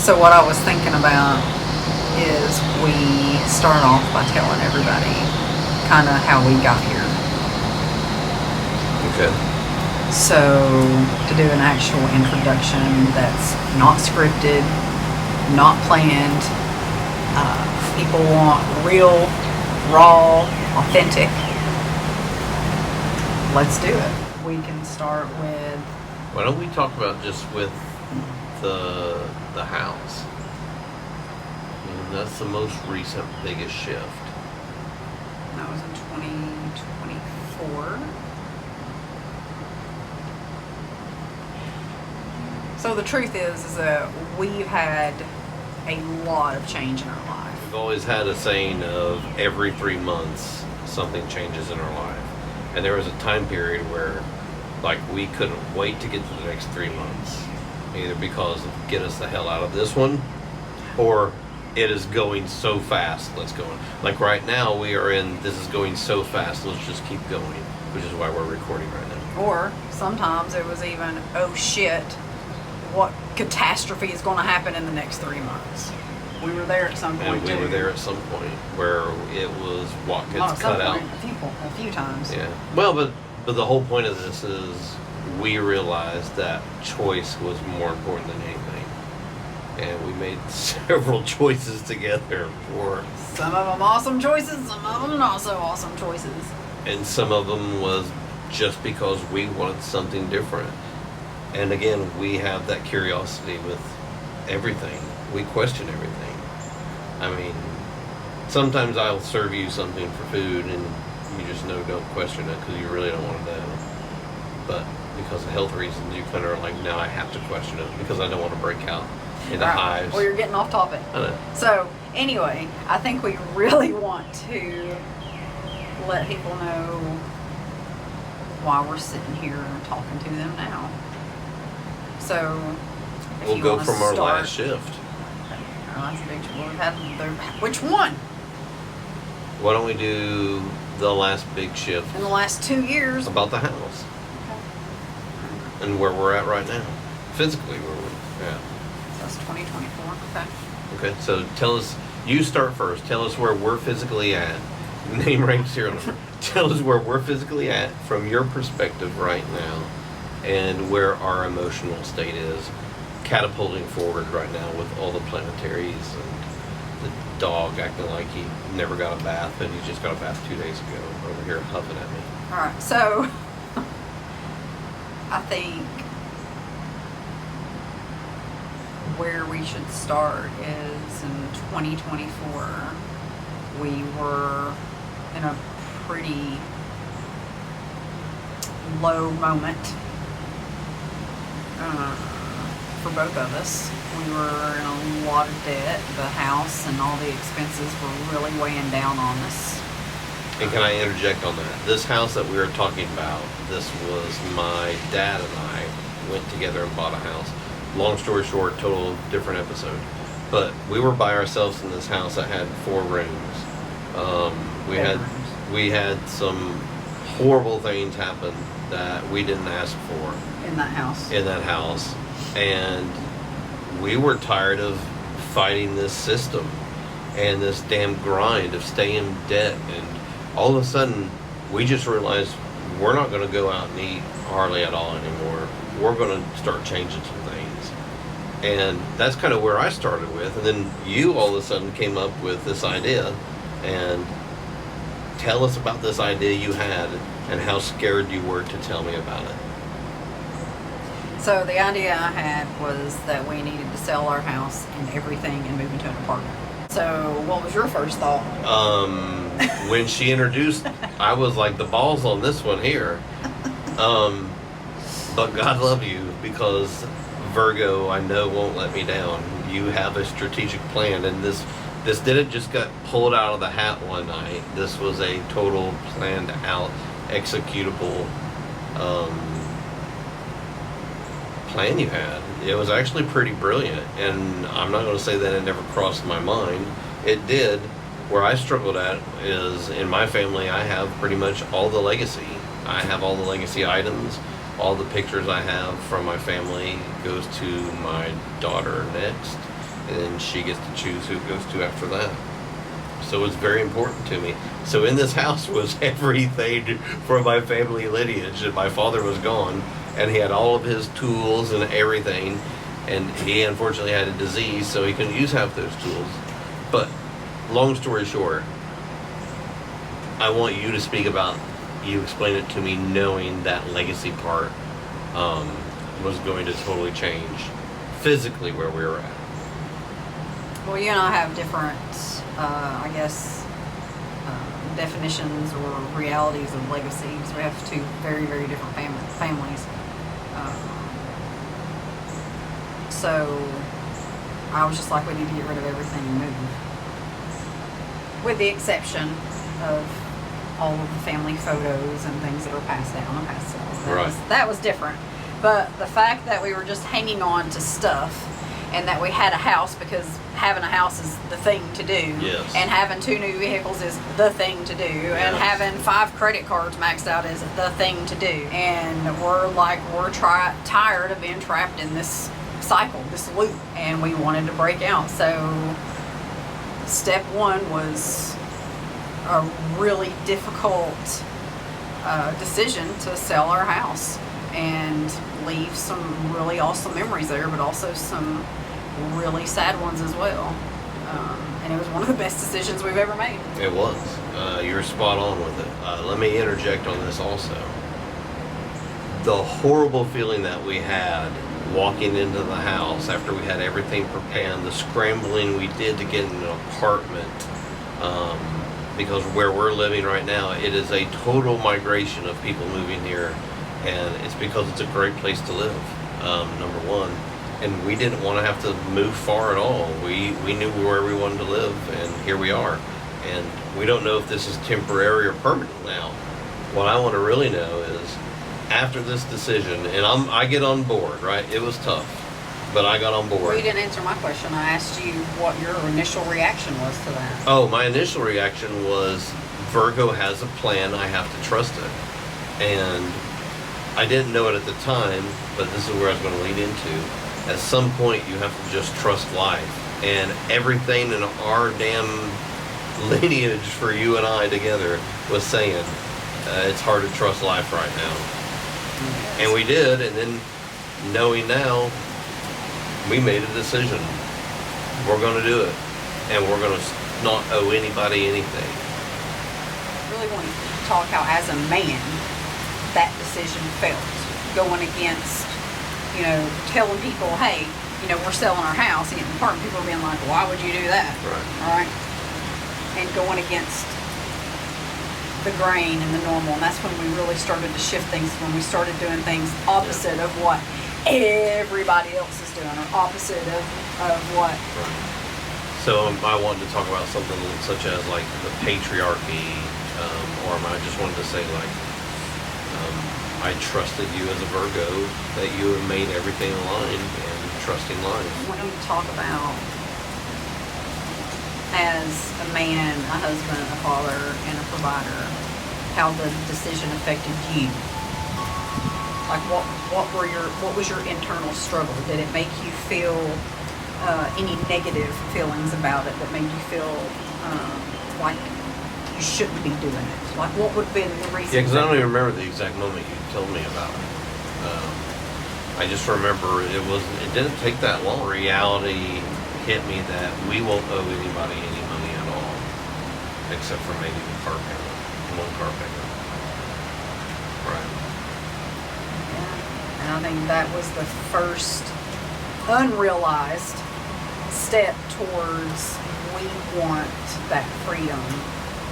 So what I was thinking about is we start off by telling everybody kind of how we got here. Okay. So to do an actual introduction that's not scripted, not planned. People want real, raw, authentic. Let's do it. We can start with... Why don't we talk about just with the house? I mean, that's the most recent biggest shift. That was in 2024. So the truth is that we've had a lot of change in our life. We've always had a saying of every 3 months something changes in our life. And there was a time period where like we couldn't wait to get to the next 3 months. Either because of get us the hell out of this one, or it is going so fast, let's go on. Like right now we are in this is going so fast, let's just keep going, which is why we're recording right now. Or sometimes it was even, oh shit, what catastrophe is going to happen in the next 3 months. We were there at some point And we were there at some point where it was what gets cut out. A few times. Yeah. Well, but the whole point of this is we realized that choice was more important than anything. And we made several choices together for... Some of them awesome choices, some of them not so awesome choices. And some of them was just because we wanted something different. And again, we have that curiosity with everything. We question everything. I mean, sometimes I'll serve you something for food and you just know don't question it because you really don't want to know. But because of health reasons, you kind of are like, no, I have to question it because I don't want to break out into hives. Well, you're getting off topic. I know. So, anyway, I think we really want to let people know why we're sitting here and talking to them now. So, if We'll you go wanna from our start- last shift. Our last big shift. We've had which one? Why don't we do the last big shift In the last 2 years. about the house and where we're at right now, physically where we're at. So that's 2024. Okay. Okay, so tell us, you start first. Tell us where we're physically at. Name, rank, serial number. Tell us where we're physically at from your perspective right now and where our emotional state is catapulting forward right now with all the planetaries and the dog acting like he never got a bath and he just got a bath 2 days ago over here huffing at me. All right. So, I think where we should start is in 2024. We were in a pretty low moment for both of us. We were in a lot of debt. The house and all the expenses were really weighing down on us. And can I interject on that? This house that we were talking about, this was my dad and I went together and bought a house. Long story short, total different episode. But we were by ourselves in this house that had 4 rooms. We had some horrible things happen that we didn't ask for In that house. And we were tired of fighting this system and this damn grind of staying in debt. And all of a sudden, we just realized we're not going to go out and eat hardly at all anymore. We're going to start changing some things. And that's kind of where I started with. And then you all of a sudden came up with this idea. And tell us about this idea you had and how scared you were to tell me about it. So the idea I had was that we needed to sell our house and everything and move into an apartment. So what was your first thought? When she introduced, I was like, the ball's on this one here. But God love you, because Virgo, I know, won't let me down. You have a strategic plan, and this didn't just get pulled out of the hat one night. This was a total planned out, executable plan you had. It was actually pretty brilliant, and I'm not going to say that it never crossed my mind. It did. Where I struggled at is in my family, I have pretty much all the legacy. I have all the legacy items. All the pictures I have from my family goes to my daughter next, and then she gets to choose who it goes to after that. So it's very important to me. So in this house was everything for my family lineage. And my father was gone, and he had all of his tools and everything, and he unfortunately had a disease, so he couldn't use half those tools. But long story short, I want you to speak about, you explain it to me knowing that legacy part was going to totally change physically where we were at. Well, you and I have different, I guess, definitions or realities of legacies. We have two very, very different families. So I was just like, we need to get rid of everything and move. With the exception of all of the family photos and things that are passed down and passed down. That was different. But the fact that we were just hanging on to stuff, and that we had a house, because having a house is the thing to do. Yes. And having 2 new vehicles is the thing to do. Yes. And having 5 credit cards maxed out is the thing to do. And we're tired of being trapped in this cycle, this loop, and we wanted to break out. So step 1 was a really difficult decision to sell our house and leave some really awesome memories there, but also some really sad ones as well. And it was one of the best decisions we've ever made. It was. You're spot on with it. Let me interject on this also. The horrible feeling that we had walking into the house after we had everything prepared, the scrambling we did to get an apartment, because where we're living right now, it is a total migration of people moving here, and it's because it's a great place to live, number one. And we didn't want to have to move far at all. We knew where we wanted to live, and here we are. And we don't know if this is temporary or permanent now. What I want to really know is, after this decision, and I get on board, right? It was tough, but I got on board. Well, you didn't answer my question. I asked you what your initial reaction was to that. Oh, my initial reaction was, Virgo has a plan, I have to trust it. And I didn't know it at the time, but this is where I was going to lead into. At some point, you have to just trust life. And everything in our damn lineage for you and I together was saying, it's hard to trust life right now. Yes. And we did, and then knowing now, we made a decision. We're going to do it. And we're going to not owe anybody anything. I really want to talk how, as a man, that decision felt. Going against, telling people, hey, we're selling our house and getting an apartment. People are being like, why would you do that? Right. All right. And going against the grain and the normal. And that's when we really started to shift things, when we started doing things opposite of what everybody else is doing, or opposite of what. Right. So I wanted to talk about something such as like the patriarchy, or I just wanted to say like, I trusted you as a Virgo, that you have made everything aligned and trusting life. When you talk about, as a man, a husband, a father, and a provider, how the decision affected you. Like what was your internal struggle? Did it make you feel any negative feelings about it that made you feel like you shouldn't be doing it? Like, what would have been the reason? Yeah, because I don't even remember the exact moment you told me about it. I just remember it didn't take that long. Reality hit me that we won't owe anybody any money at all, except for maybe the car payment, one car payment. Right. Yeah. And I think that was the first unrealized step towards, we want that freedom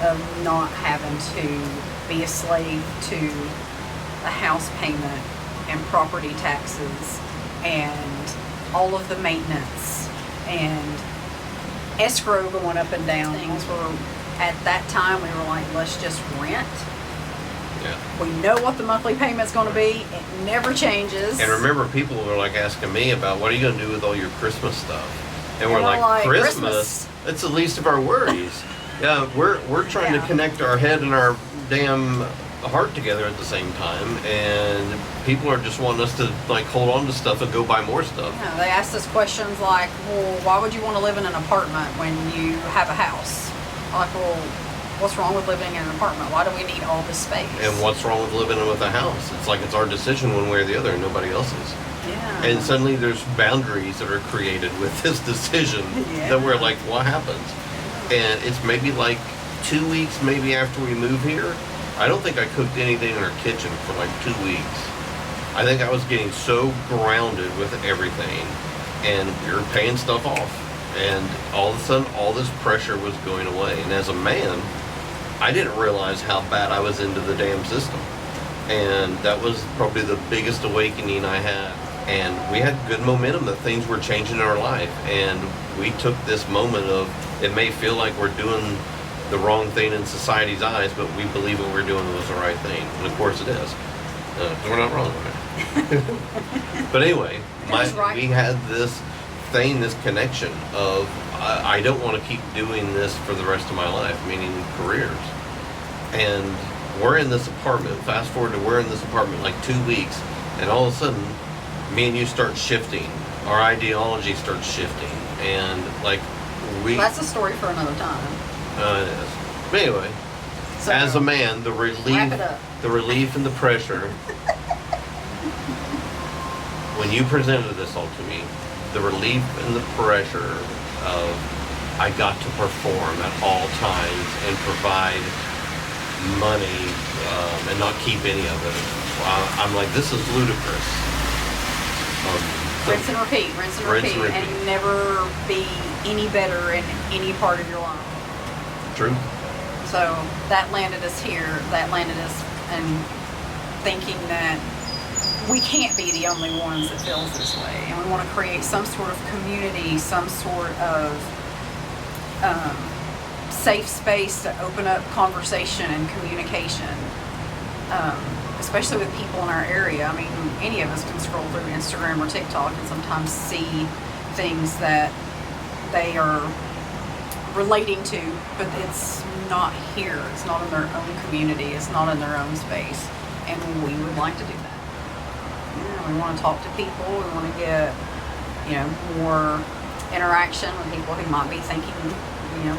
of not having to be a slave to a house payment and property taxes and all of the maintenance and escrow going up and down. Things were, at that time, we were like, let's just rent. Yeah. We know what the monthly payment's going to be. It never changes. And remember, people were like asking me about, what are you going to do with all your Christmas stuff? And we're we're like, Christmas? That's the least of our worries. Yeah, we're trying to connect our head and our damn heart together at the same time, and people are just wanting us to like hold on to stuff and go buy more stuff. Yeah, they asked us questions like, well, why would you want to live in an apartment when you have a house? I'm like, well, what's wrong with living in an apartment? Why do we need all this space? And what's wrong with living with a house? It's like it's our decision one way or the other, and nobody else's. Yeah. And suddenly there's boundaries that are created with this decision that we're like, what happens? And it's maybe like 2 weeks maybe after we move here. I don't think I cooked anything in our kitchen for like 2 weeks. I think I was getting so grounded with everything, and we were paying stuff off. And all of a sudden, all this pressure was going away. And as a man, I didn't realize how bad I was into the damn system. And that was probably the biggest awakening I had. And we had good momentum that things were changing in our life. And we took this moment of, it may feel like we're doing the wrong thing in society's eyes, but we believe what we're doing was the right thing. And of course it is. We're not wrong with it. But anyway, we had this thing, this connection of, I don't want to keep doing this for the rest of my life, meaning careers. And we're in this apartment, fast forward to we're in this apartment like 2 weeks, and all of a sudden, me and you start shifting. Our ideology starts shifting. And like that's a story for another time. It is. But anyway, so as a man, the relief and the pressure, when you presented this all to me, the relief and the pressure of I got to perform at all times and provide money and not keep any of it. I'm like, this is ludicrous. Rinse and repeat, and never be any better in any part of your life. True. So that landed us here. That landed us in thinking that we can't be the only ones that feels this way, and we want to create some sort of community, some sort of safe space to open up conversation and communication, especially with people in our area. I mean, any of us can scroll through Instagram or TikTok and sometimes see things that they are relating to, but it's not here. It's not in their own community. It's not in their own space, and we would like to do that. We want to talk to people. We want to get, more interaction with people who might be thinking,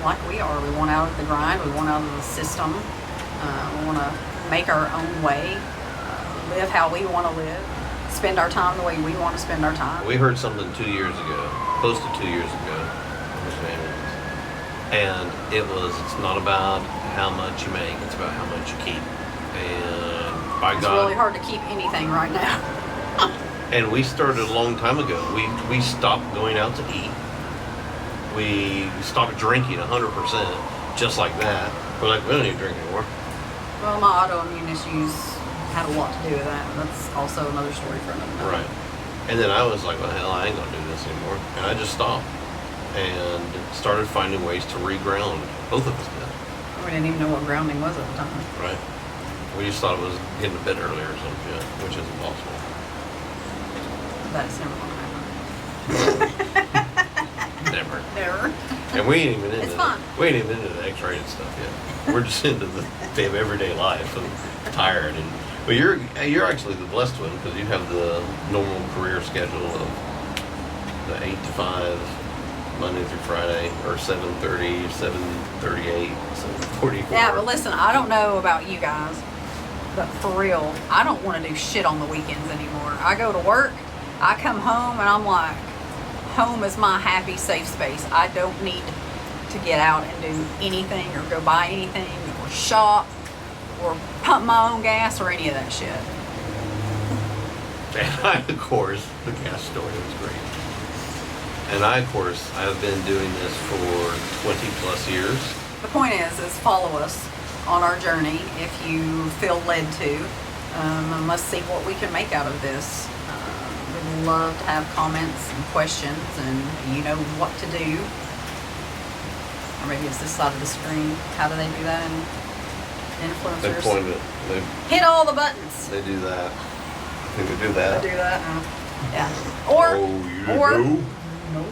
like we are. We want out of the grind. We want out of the system. We want to make our own way, live how we want to live, spend our time the way we want to spend our time. We heard something 2 years ago, close to 2 years ago, and it's not about how much you make, it's about how much you keep. And by it's God, really hard to keep anything right now. And we started a long time ago. We stopped going out to eat. We stopped drinking 100%, just like that. We're like, we don't need to drink anymore. Well, my autoimmune issues had a lot to do with that. That's also another story for another time. Right. And then I was like, well, hell, I ain't gonna do this anymore. And I just stopped and started finding ways to reground. Both of us did. We didn't even know what grounding was at the time. Right. We just thought it was getting to bed earlier or some shit, which is impossible. That's never going to happen. Never. And we ain't even into it's fun. We ain't even into the X-rated stuff yet. We're just into the damn everyday life and tired. But you're actually the blessed one because you have the normal career schedule of the 8 to 5 Monday through Friday, or 7:30, 7:38, 7:44. Yeah, but listen, I don't know about you guys, but for real, I don't want to do shit on the weekends anymore. I go to work, I come home, and I'm like, home is my happy, safe space. I don't need to get out and do anything or go buy anything or shop or pump my own gas or any of that shit. And I, of course, the gas story was great. And I, of course, I've been doing this for 20 plus years. The point is follow us on our journey if you feel led to. And let's see what we can make out of this. We'd love to have comments and questions, and you know what to do. Or maybe it's this side of the screen. How do they do that in influencers? They point it. Hit all the buttons. They do that. I think they do that. They do that. Yeah. Or. Oh, you didn't know? No.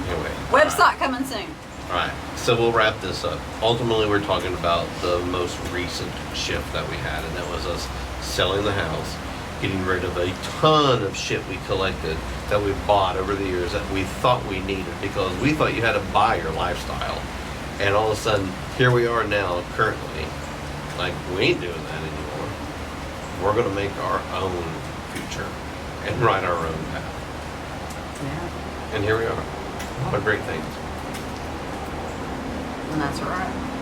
Anyway. Website coming soon. Right. So we'll wrap this up. Ultimately, we're talking about the most recent shift that we had, and that was us selling the house, getting rid of a ton of shit we collected that we bought over the years that we thought we needed because we thought you had to buy your lifestyle. And all of a sudden, here we are now, currently, like, we ain't doing that anymore. We're going to make our own future and write our own path. Yeah. And here we are. What a great thing. And that's right.